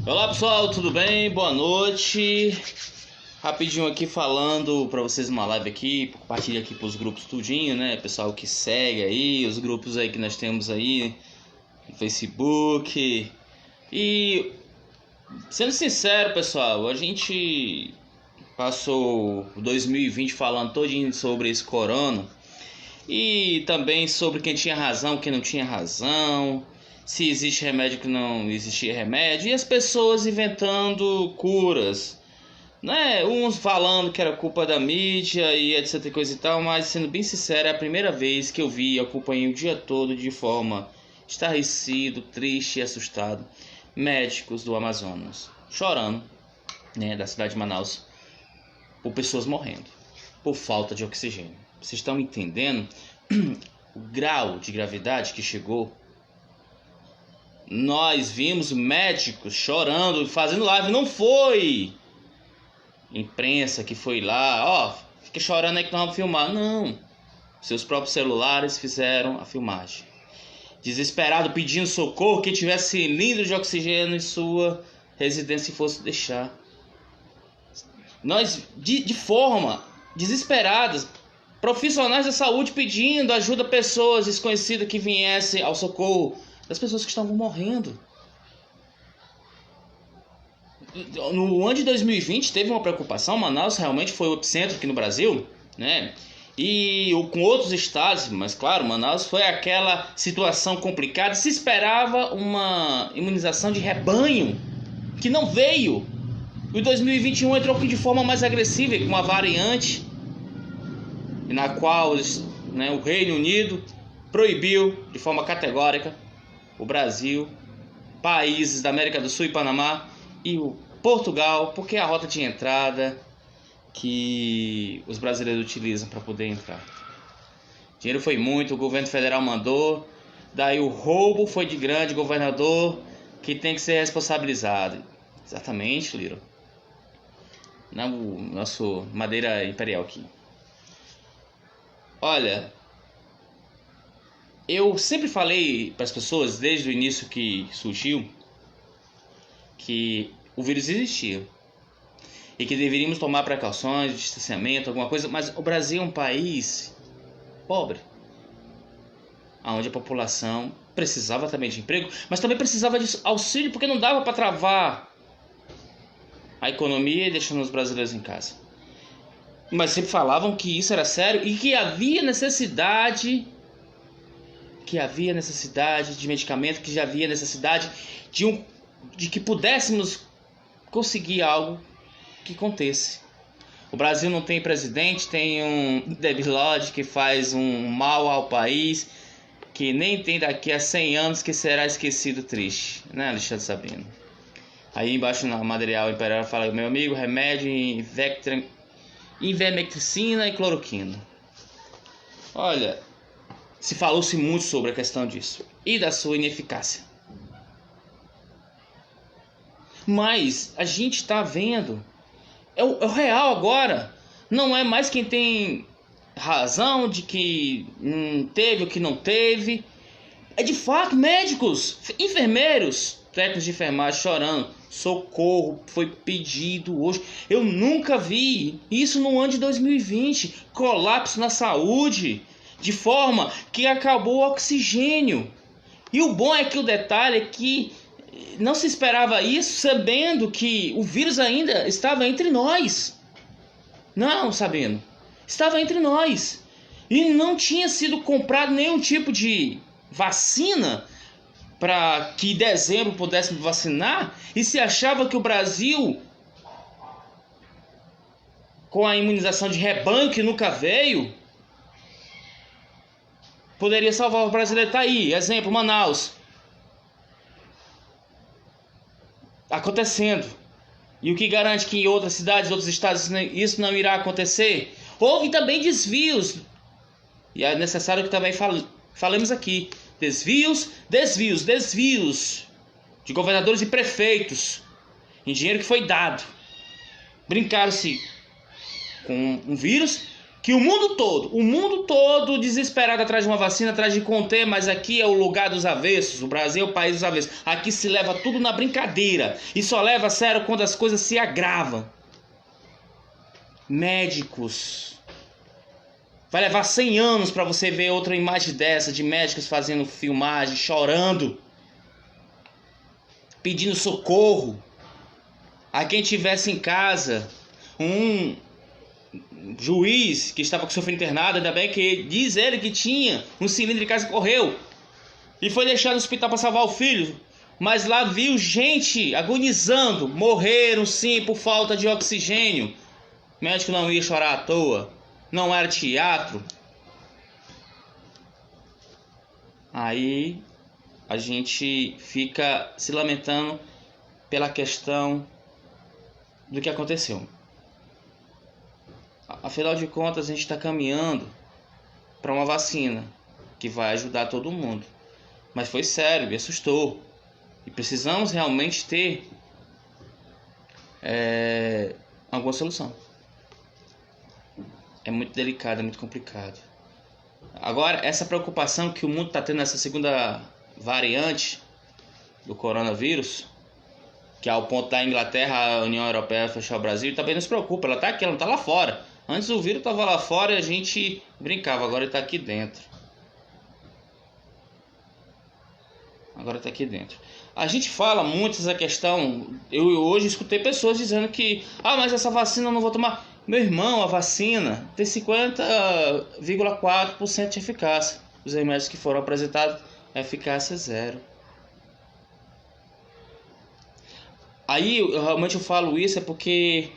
Olá pessoal, tudo bem? Boa noite. Rapidinho aqui falando pra vocês uma live aqui, compartilha aqui pros grupos tudinho, né? Pessoal que segue aí, os grupos aí que nós temos aí no Facebook. E sendo sincero, pessoal, a gente passou 2020 falando todinho sobre esse corona e também sobre quem tinha razão, quem não tinha razão, se existe remédio, que não existia remédio, e as pessoas inventando curas, né? Uns falando que era culpa da mídia e etc, coisa e tal, mas sendo bem sincero, é a primeira vez que eu vi, acompanhei o dia todo de forma estarrecido, triste e assustado, médicos do Amazonas chorando, né, da cidade de Manaus, por pessoas morrendo por falta de oxigênio. Vocês estão entendendo o grau de gravidade que chegou? Nós vimos médicos chorando, fazendo live. Não foi imprensa que foi lá, ó, fica chorando aí que nós vamos filmar. Não, seus próprios celulares fizeram a filmagem. Desesperado, pedindo socorro, que tivesse cilindro de oxigênio em sua residência e fosse deixar. Nós, de forma desesperada, profissionais da saúde pedindo ajuda a pessoas desconhecidas que viessem ao socorro das pessoas que estavam morrendo. No ano de 2020 teve uma preocupação, Manaus realmente foi o epicentro aqui no Brasil, né? E com outros estados, mas claro, Manaus foi aquela situação complicada. Se esperava uma imunização de rebanho, que não veio. O 2021 entrou de forma mais agressiva, com a variante, na qual, né, o Reino Unido proibiu de forma categórica o Brasil, países da América do Sul e Panamá e o Portugal, porque é a rota de entrada que os brasileiros utilizam para poder entrar. O dinheiro foi muito, o governo federal mandou, daí o roubo foi de grande, governador que tem que ser responsabilizado. Exatamente, Liro. O nosso Madeira Imperial aqui. Olha, eu sempre falei para as pessoas, desde o início que surgiu, que o vírus existia e que deveríamos tomar precauções, distanciamento, alguma coisa, mas o Brasil é um país pobre, onde a população precisava também de emprego, mas também precisava de auxílio, porque não dava para travar a economia deixando os brasileiros em casa. Mas sempre falavam que isso era sério e que havia necessidade de medicamento, que já havia necessidade de que pudéssemos conseguir algo que contesse. O Brasil não tem presidente, tem um debilóide que faz um mal ao país, que nem tem daqui a 100 anos que será esquecido triste, né, Alexandre Sabino? Aí embaixo na Material Imperial fala, meu amigo, remédio, ivermectrina e cloroquina. Olha, falou-se muito sobre a questão disso e da sua ineficácia. Mas a gente está vendo, é o real agora. Não é mais quem tem razão de que teve ou que não teve. É de fato médicos, enfermeiros, técnicos de enfermagem chorando. Socorro foi pedido hoje. Eu nunca vi isso no ano de 2020. Colapso na saúde, de forma que acabou o oxigênio. E o bom é que o detalhe é que não se esperava isso, sabendo que o vírus ainda estava entre nós. Não, sabendo. Estava entre nós. E não tinha sido comprado nenhum tipo de vacina para que em dezembro pudéssemos vacinar, e se achava que o Brasil, com a imunização de rebanho que nunca veio, poderia salvar o brasileiro. Tá aí, exemplo, Manaus acontecendo. E o que garante que em outras cidades, outros estados, isso não irá acontecer? Houve também desvios, e é necessário que também falemos aqui. Desvios de governadores e prefeitos em dinheiro que foi dado. Brincaram-se com um vírus que o mundo todo desesperado atrás de uma vacina, atrás de conter, mas aqui é o lugar dos avessos, o Brasil é o país dos avessos. Aqui se leva tudo na brincadeira e só leva a sério quando as coisas se agravam. Médicos. Vai levar 100 anos para você ver outra imagem dessa, de médicos fazendo filmagem, chorando, pedindo socorro a quem tivesse em casa. Um juiz que estava com seu filho internado, ainda bem que diz ele que tinha um cilindro em casa e correu e foi deixado no hospital para salvar o filho, mas lá viu gente agonizando. Morreram sim por falta de oxigênio. O médico não ia chorar à toa, não era teatro. Aí a gente fica se lamentando pela questão do que aconteceu. Afinal de contas, a gente está caminhando para uma vacina que vai ajudar todo mundo. Mas foi sério, me assustou. E precisamos realmente ter alguma solução. É muito delicado, é muito complicado. Agora, essa preocupação que o mundo está tendo nessa segunda variante do coronavírus, que é ao ponto da Inglaterra, a União Europeia fechar o Brasil, também não se preocupa, ela está aqui, ela não está lá fora. Antes o vírus estava lá fora e a gente brincava, agora ele está aqui dentro. Agora está aqui dentro. A gente fala muito essa questão. Eu hoje escutei pessoas dizendo que mas essa vacina eu não vou tomar. Meu irmão, a vacina tem 50,4% de eficácia. Os remédios que foram apresentados, a eficácia é zero. Aí realmente eu falo isso porque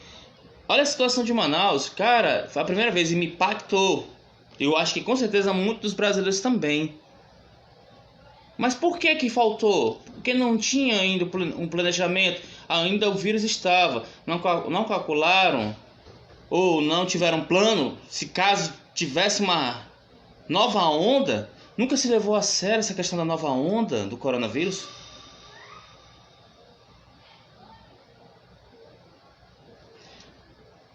olha a situação de Manaus, cara, foi a primeira vez e me impactou. Eu acho que com certeza muitos dos brasileiros também. Mas por que faltou? Porque não tinha ainda um planejamento, ainda o vírus estava. Não calcularam ou não tiveram plano, se caso tivesse uma nova onda. Nunca se levou a sério essa questão da nova onda do coronavírus?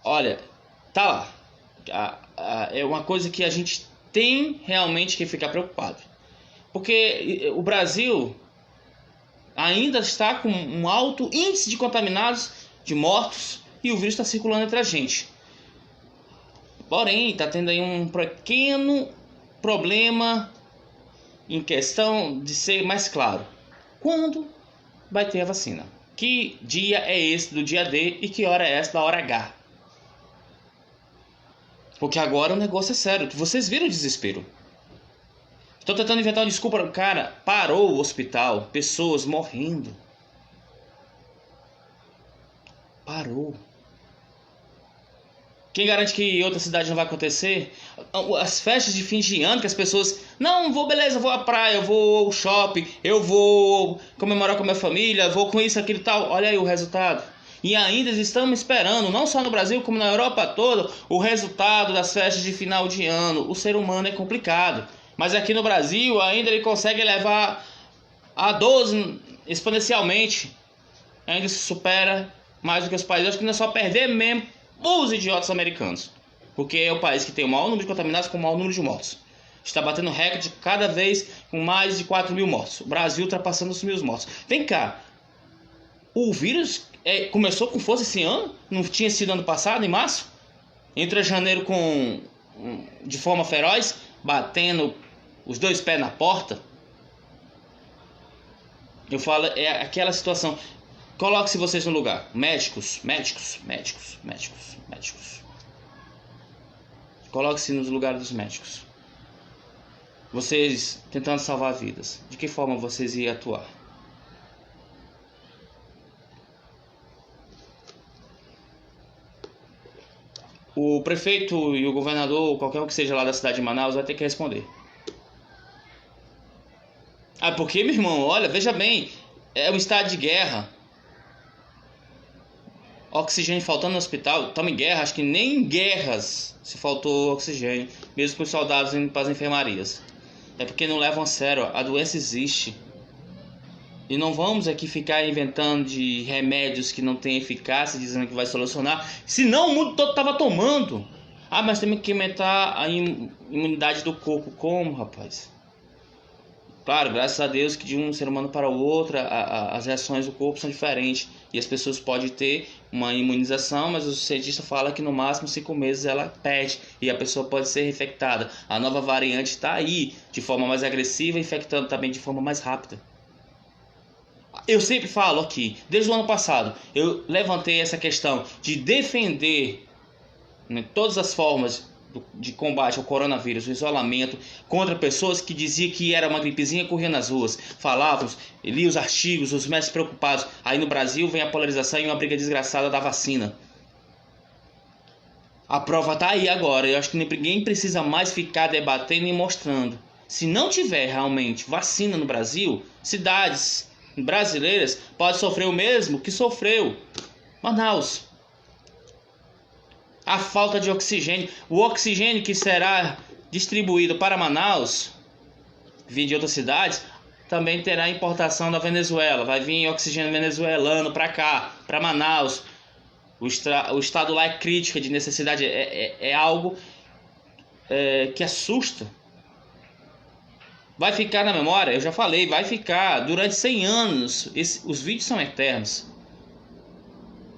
Olha, tá lá. É uma coisa que a gente tem realmente que ficar preocupado. Porque o Brasil ainda está com um alto índice de contaminados, de mortos, e o vírus está circulando entre a gente. Porém, está tendo aí um pequeno problema em questão de ser mais claro. Quando vai ter a vacina? Que dia é esse do dia D e que hora é essa da hora H? Porque agora o negócio é sério. Vocês viram o desespero. Estou tentando inventar uma desculpa. Cara, parou o hospital. Pessoas morrendo. Parou. Quem garante que em outra cidade não vai acontecer? As festas de fim de ano que as pessoas... Não, beleza, vou à praia, eu vou ao shopping, eu vou comemorar com a minha família, vou com isso, aquilo e tal. Olha aí o resultado. E ainda estamos esperando, não só no Brasil, como na Europa toda, o resultado das festas de final de ano. O ser humano é complicado. Mas aqui no Brasil ainda ele consegue elevar a 12 exponencialmente. Ainda se supera mais do que os países. Acho que não é só perder mesmo os idiotas americanos. Porque é o país que tem o maior número de contaminados com o maior número de mortos. Está batendo recorde cada vez com mais de 4 mil mortos. O Brasil ultrapassando os 1.000 mortos. Vem cá. O vírus começou com força esse ano? Não tinha sido ano passado, em março? Entra janeiro de forma feroz, batendo os dois pés na porta. Eu falo, é aquela situação. Coloque-se vocês no lugar. Médicos. Coloque-se nos lugares dos médicos. Vocês tentando salvar vidas. De que forma vocês iam atuar? O prefeito e o governador, qualquer um que seja lá da cidade de Manaus, vai ter que responder. Porque, meu irmão, olha, veja bem, é um estado de guerra. Oxigênio faltando no hospital, estamos em guerra, acho que nem em guerras se faltou oxigênio, mesmo com os soldados indo para as enfermarias. É porque não levam a sério, a doença existe. E não vamos aqui ficar inventando de remédios que não têm eficácia, dizendo que vai solucionar. Senão o mundo todo estava tomando. Ah, mas temos que aumentar a imunidade do corpo. Como, rapaz? Claro, graças a Deus que de um ser humano para o outro as reações do corpo são diferentes. E as pessoas podem ter uma imunização, mas o cientista fala que no máximo 5 meses ela perde e a pessoa pode ser infectada. A nova variante está aí de forma mais agressiva, infectando também de forma mais rápida. Eu sempre falo aqui, desde o ano passado, eu levantei essa questão de defender, né, todas as formas de combate ao coronavírus, o isolamento, contra pessoas que diziam que era uma gripezinha e corria nas ruas. Falavam, lia os artigos, os médicos preocupados. Aí no Brasil vem a polarização e uma briga desgraçada da vacina. A prova tá aí agora. Eu acho que ninguém precisa mais ficar debatendo e mostrando. Se não tiver realmente vacina no Brasil, cidades brasileiras podem sofrer o mesmo que sofreu Manaus. A falta de oxigênio, o oxigênio que será distribuído para Manaus, vindo de outras cidades, também terá importação da Venezuela. Vai vir oxigênio venezuelano para cá, para Manaus. O estado lá é crítico de necessidade, é algo que assusta. Vai ficar na memória, eu já falei, vai ficar durante 100 anos. Os vídeos são eternos.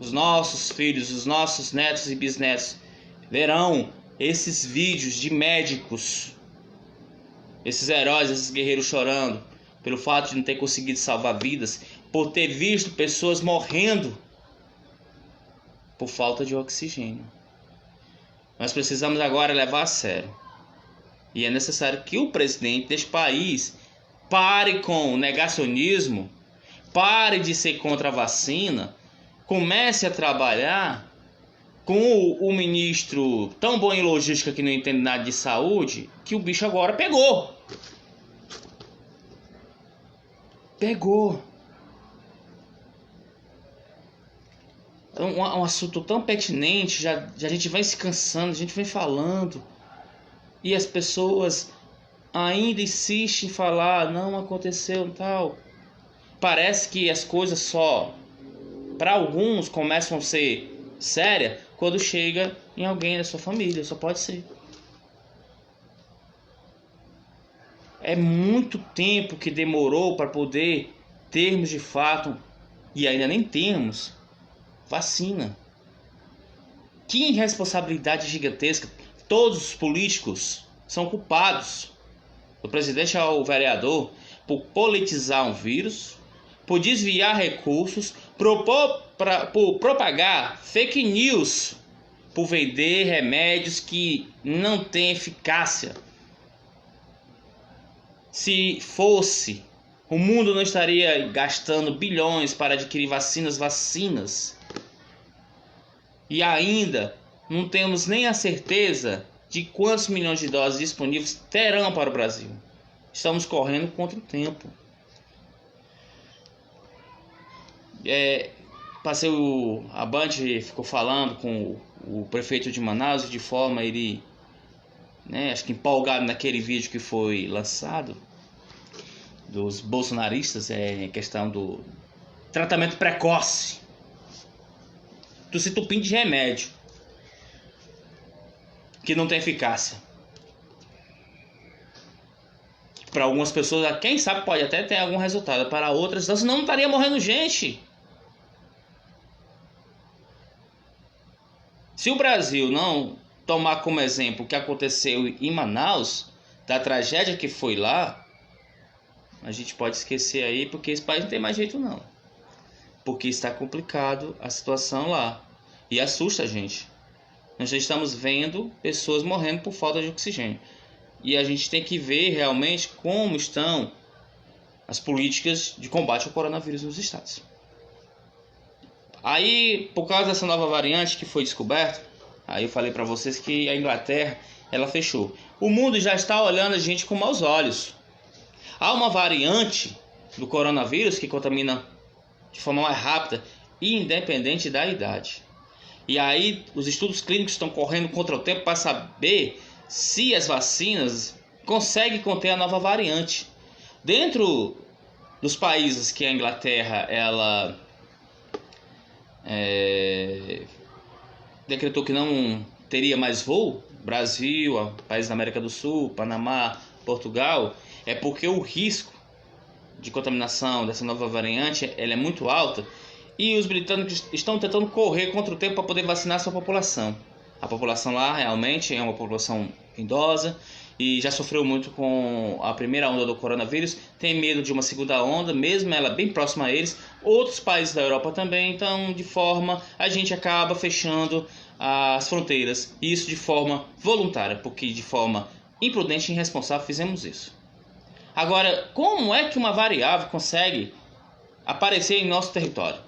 Os nossos filhos, os nossos netos e bisnetos verão esses vídeos de médicos, esses heróis, esses guerreiros chorando pelo fato de não ter conseguido salvar vidas, por ter visto pessoas morrendo por falta de oxigênio. Nós precisamos agora levar a sério. E é necessário que o presidente deste país pare com o negacionismo, pare de ser contra a vacina, comece a trabalhar com o ministro tão bom em logística que não entende nada de saúde, que o bicho agora pegou. Um assunto tão pertinente, já a gente vai se cansando, a gente vem falando, e as pessoas ainda insistem em falar, não aconteceu tal. Parece que as coisas só, para alguns, começam a ser sérias quando chega em alguém da sua família, só pode ser. É muito tempo que demorou para poder termos de fato, e ainda nem temos, vacina. Que irresponsabilidade gigantesca. Todos os políticos são culpados, do presidente ao vereador, por politizar um vírus, por desviar recursos, por propagar fake news, por vender remédios que não têm eficácia. Se fosse, o mundo não estaria gastando bilhões para adquirir vacinas. E ainda não temos nem a certeza de quantos milhões de doses disponíveis terão para o Brasil. Estamos correndo contra o tempo. A Band ficou falando com o prefeito de Manaus, de forma acho que empolgado naquele vídeo que foi lançado dos bolsonaristas, questão do tratamento precoce, do se entupindo de remédio que não tem eficácia. Para algumas pessoas, quem sabe, pode até ter algum resultado. Para outras, senão não estaria morrendo gente. Se o Brasil não tomar como exemplo o que aconteceu em Manaus, da tragédia que foi lá, a gente pode esquecer aí, porque esse país não tem mais jeito não. Porque está complicado a situação lá. E assusta a gente. Nós já estamos vendo pessoas morrendo por falta de oxigênio. E a gente tem que ver realmente como estão as políticas de combate ao coronavírus nos estados. Aí, por causa dessa nova variante que foi descoberta, aí eu falei para vocês que a Inglaterra, ela fechou. O mundo já está olhando a gente com maus olhos. Há uma variante do coronavírus que contamina de forma mais rápida, independente da idade. E aí os estudos clínicos estão correndo contra o tempo para saber se as vacinas conseguem conter a nova variante. Dentro dos países que a Inglaterra ela decretou que não teria mais voo, Brasil, países da América do Sul, Panamá, Portugal, é porque o risco de contaminação dessa nova variante ela é muito alta e os britânicos estão tentando correr contra o tempo para poder vacinar a sua população. A população lá realmente é uma população idosa e já sofreu muito com a primeira onda do coronavírus, tem medo de uma segunda onda, mesmo ela bem próxima a eles. Outros países da Europa também, então a gente acaba fechando as fronteiras, e isso de forma voluntária, porque de forma imprudente e irresponsável fizemos isso. Agora, como é que uma variável consegue aparecer em nosso território?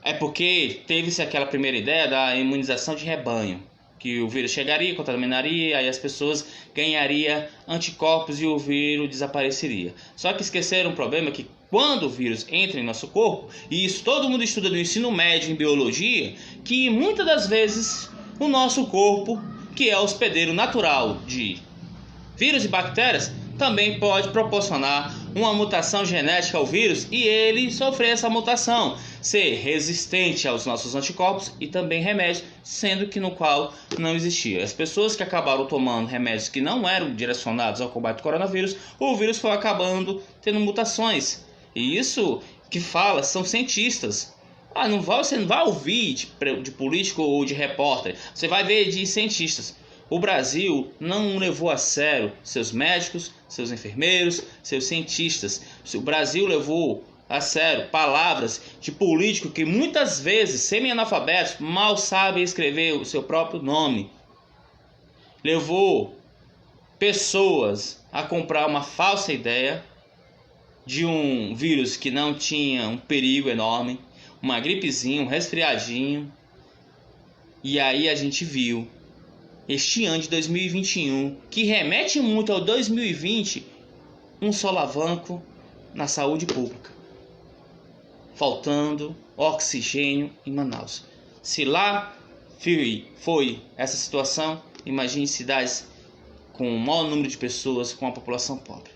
É porque teve-se aquela primeira ideia da imunização de rebanho, que o vírus chegaria, contaminaria, aí as pessoas ganhariam anticorpos e o vírus desapareceria. Só que esqueceram o problema que quando o vírus entra em nosso corpo, e isso todo mundo estuda no ensino médio em biologia, que muitas das vezes o nosso corpo, que é o hospedeiro natural de vírus e bactérias, também pode proporcionar uma mutação genética ao vírus e ele sofrer essa mutação, ser resistente aos nossos anticorpos e também remédios, sendo que no qual não existia. As pessoas que acabaram tomando remédios que não eram direcionados ao combate ao coronavírus, o vírus foi acabando tendo mutações. E isso que fala são cientistas. Você não vai ouvir de político ou de repórter, você vai ver de cientistas. O Brasil não levou a sério seus médicos, seus enfermeiros, seus cientistas. O Brasil levou a sério palavras de político que muitas vezes, semi-analfabetos, mal sabem escrever o seu próprio nome. Levou pessoas a comprar uma falsa ideia de um vírus que não tinha um perigo enorme, uma gripezinha, um resfriadinho. E aí a gente viu este ano de 2021, que remete muito ao 2020, um solavanco na saúde pública, faltando oxigênio em Manaus. Se lá foi essa situação, imagine cidades com o maior número de pessoas, com a população pobre.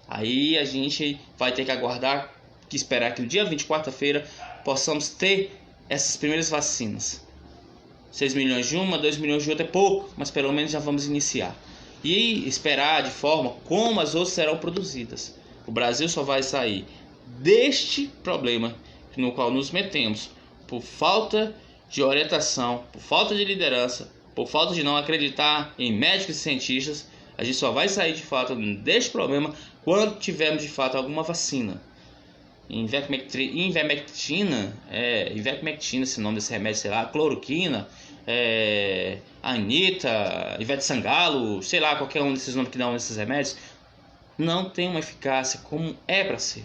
Aí a gente vai ter que aguardar, esperar que no dia 20, quarta-feira, possamos ter essas primeiras vacinas. 6 milhões de uma, 2 milhões de outra é pouco, mas pelo menos já vamos iniciar. E esperar de forma como as outras serão produzidas. O Brasil só vai sair deste problema no qual nos metemos por falta de orientação, por falta de liderança, por falta de não acreditar em médicos e cientistas. A gente só vai sair de fato deste problema quando tivermos de fato alguma vacina. Ivermectina, esse nome desse remédio, sei lá, cloroquina, Anitta, Ivete Sangalo, sei lá, qualquer um desses nomes que dão nesses remédios, não tem uma eficácia como é para ser.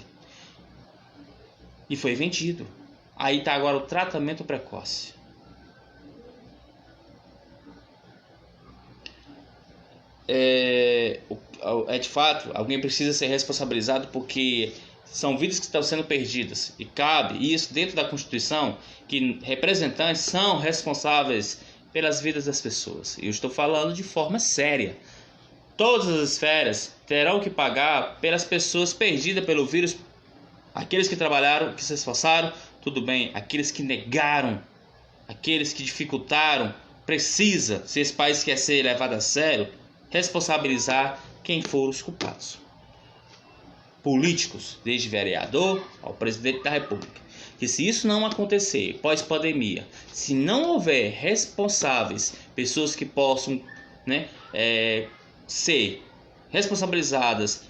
E foi vendido. Aí está agora o tratamento precoce. De fato, alguém precisa ser responsabilizado porque são vidas que estão sendo perdidas e cabe isso dentro da Constituição, que representantes são responsáveis pelas vidas das pessoas. E eu estou falando de forma séria. Todas as esferas terão que pagar pelas pessoas perdidas pelo vírus. Aqueles que trabalharam, que se esforçaram, tudo bem. Aqueles que negaram, aqueles que dificultaram, precisa, se esse país quer ser levado a sério, responsabilizar quem for os culpados. Políticos, desde vereador ao presidente da República. Que se isso não acontecer pós-pandemia, se não houver responsáveis, pessoas que possam ser responsabilizadas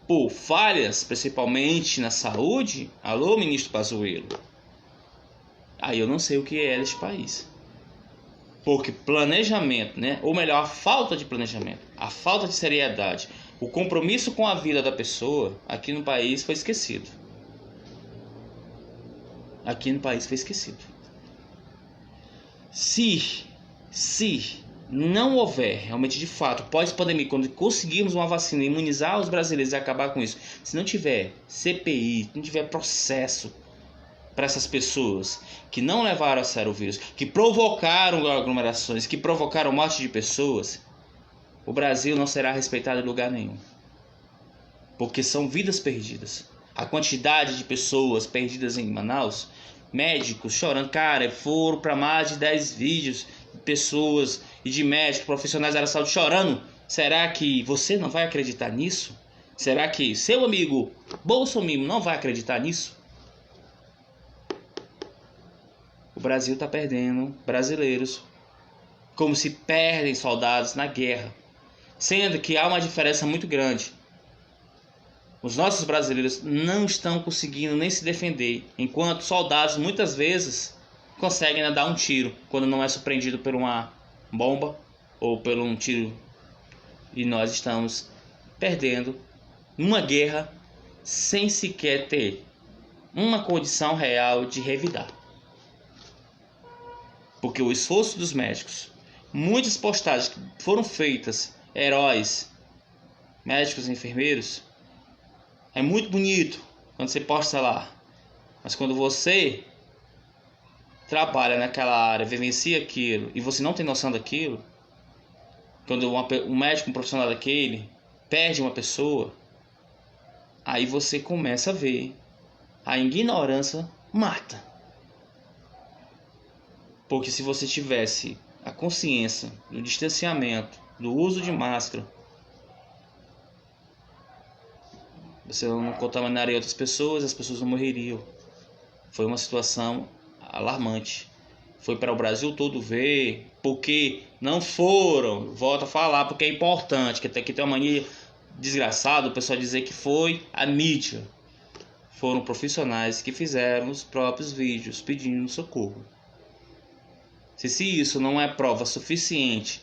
por falhas, principalmente na saúde, alô, ministro Pazuello, aí eu não sei o que é deste país. Porque planejamento, ou melhor, a falta de planejamento, a falta de seriedade, o compromisso com a vida da pessoa aqui no país foi esquecido. Aqui no país foi esquecido. Se não houver realmente de fato pós-pandemia, quando conseguirmos uma vacina, imunizar os brasileiros e acabar com isso, se não tiver CPI, não tiver processo para essas pessoas que não levaram a sério o vírus, que provocaram aglomerações, que provocaram morte de pessoas, o Brasil não será respeitado em lugar nenhum. Porque são vidas perdidas. A quantidade de pessoas perdidas em Manaus, médicos chorando, cara, foram para mais de 10 vídeos pessoas e de médicos, profissionais da área da saúde chorando, será que você não vai acreditar nisso? Será que seu amigo Bolsonaro não vai acreditar nisso? O Brasil está perdendo brasileiros como se perdem soldados na guerra, sendo que há uma diferença muito grande. Os nossos brasileiros não estão conseguindo nem se defender, enquanto soldados muitas vezes conseguem dar um tiro quando não é surpreendido por uma bomba ou por um tiro. E nós estamos perdendo uma guerra sem sequer ter uma condição real de revidar. Porque o esforço dos médicos, muitas postagens que foram feitas, heróis, médicos e enfermeiros, é muito bonito quando você posta lá. Mas quando você trabalha naquela área, vivencia aquilo e você não tem noção daquilo, quando um médico, um profissional daquele perde uma pessoa, aí você começa a ver a ignorância mata. Porque se você tivesse a consciência do distanciamento, do uso de máscara, você não contaminaria outras pessoas, as pessoas não morreriam. Foi uma situação alarmante. Foi para o Brasil todo ver, porque não foram, volto a falar, porque é importante, que até aqui tem uma mania desgraçada, o pessoal dizer que foi a mídia. Foram profissionais que fizeram os próprios vídeos pedindo socorro. Se isso não é prova suficiente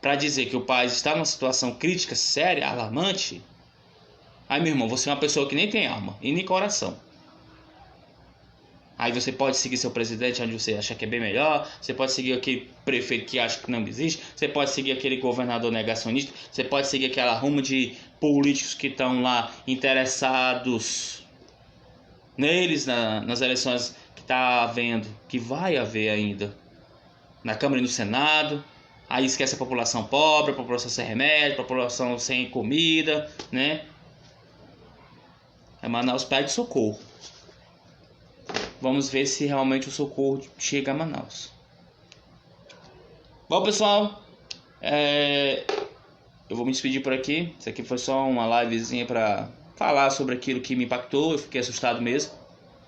para dizer que o país está numa situação crítica, séria, alarmante, aí, meu irmão, você é uma pessoa que nem tem alma e nem coração. Aí você pode seguir seu presidente onde você acha que é bem melhor, você pode seguir aquele prefeito que acha que não existe, você pode seguir aquele governador negacionista, você pode seguir aquela ruma de políticos que estão lá interessados neles, nas eleições que está havendo, que vai haver ainda, na Câmara e no Senado. Aí esquece a população pobre, a população sem remédio, a população sem comida, né? Manaus pede socorro. Vamos ver se realmente o socorro chega a Manaus. Bom, pessoal, eu vou me despedir por aqui. Isso aqui foi só uma livezinha para falar sobre aquilo que me impactou. Eu fiquei assustado mesmo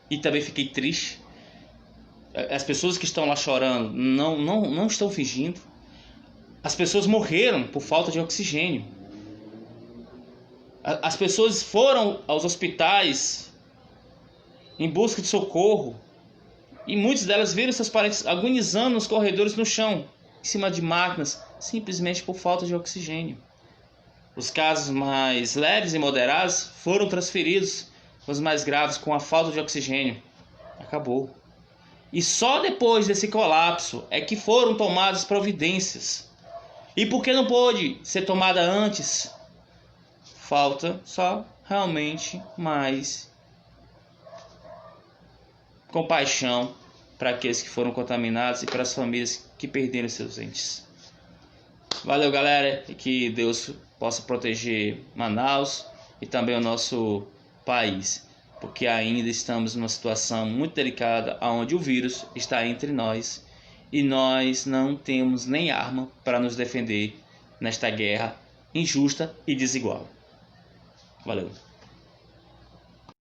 e também fiquei triste. As pessoas que estão lá chorando não estão fingindo. As pessoas morreram por falta de oxigênio. As pessoas foram aos hospitais em busca de socorro e muitas delas viram seus parentes agonizando nos corredores, no chão, em cima de máquinas, simplesmente por falta de oxigênio. Os casos mais leves e moderados foram transferidos, os mais graves com a falta de oxigênio. Acabou. E só depois desse colapso é que foram tomadas providências. E por que não pôde ser tomada antes? Falta só realmente mais compaixão para aqueles que foram contaminados e para as famílias que perderam seus entes. Valeu, galera, e que Deus possa proteger Manaus e também o nosso país, porque ainda estamos numa situação muito delicada onde o vírus está entre nós e nós não temos nem arma para nos defender nesta guerra injusta e desigual. Valeu.